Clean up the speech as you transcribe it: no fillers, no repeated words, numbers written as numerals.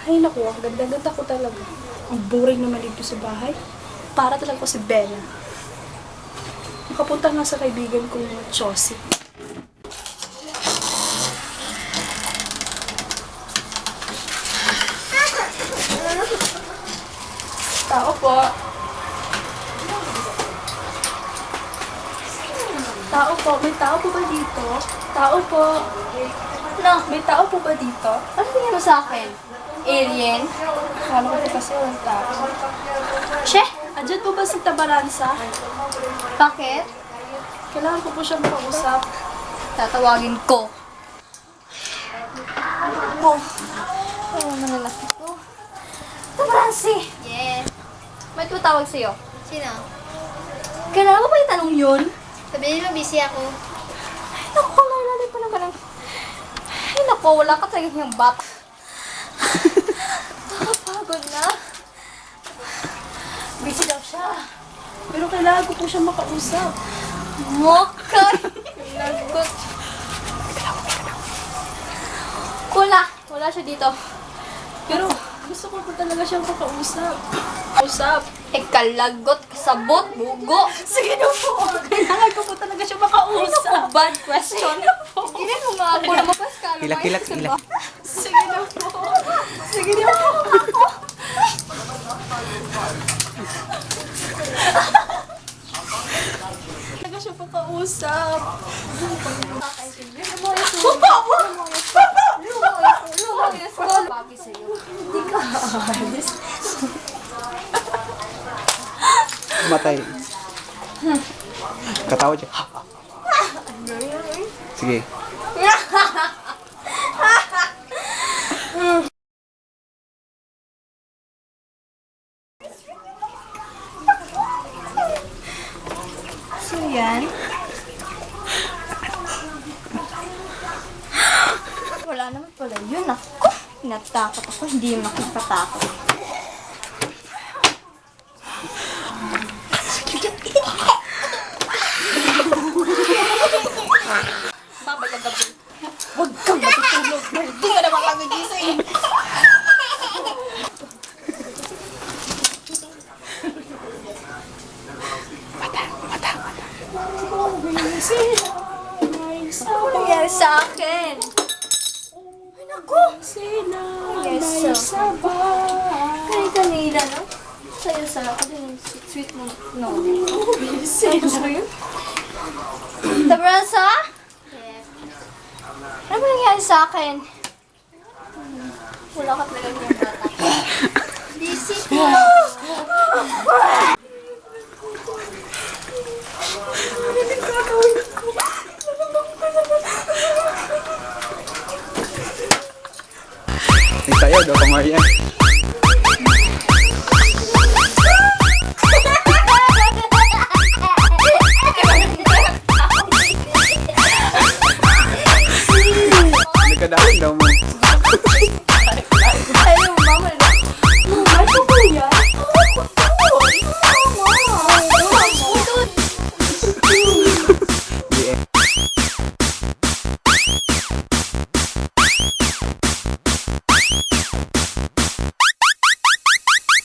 Ay naku, ang ganda-ganda ko talaga. Ang boring naman dito sa bahay. Para talaga ko si Bella. Nakapunta nga sa kaibigan kong Chosy. Tao po. Tao po. May tao po ba dito? Tao po. No, May tao po ba dito? ano tingin mo sa akin? Alien? Akala ko po kasi walang tao. Che? Andyan po ba si Tabaransa? Bakit? Kailangan ko po siyang makausap. Tatawagin ko. Oh, ano malalaki ko? Tabaransi! Yes. May tutawag sa'yo. Sino? Kailangan mo ba yung tanong yun? Sabihin mo, busy ako. Ay, naku, nalalim pa naman ang... Ay, naku, wala ka talaga niyang bat. Nakapagod na. Busy daw siya. Pero kailangan ko po siyang makausap. Mokay! Lagot. Wala siya dito. Pero gusto ko po talaga siyang makausap. Usap. Kalagot, kasabot, bugo. Sige na po. Kailangan ko po talaga siyang makausap. Bad question. Hindi mo nga ako na mapaskalo. Hilak. Sige na po. Sige na po. Talaga siyang makausap. Papi sa'yo. Matay. Katawa siya. Sige. So yan. Wala naman pala yun. Ako, natakot ako. Hindi makikatakot. Babay ang gabi. Huwag kang matutulog. Hindi ka naman magigising. Ano nangyari sa akin? Ay, naku! Sila Yes, may sir. sabay. Kanina, no? Sa'yo sa ako din yung sweet mo. No. Sino ba yun? Tabrasa? Yes. Ano ba nangyari sa akin? Wala ka talaga yung bata. Busy ko. Tayo, daw pamarian. Hindi ka dahil daw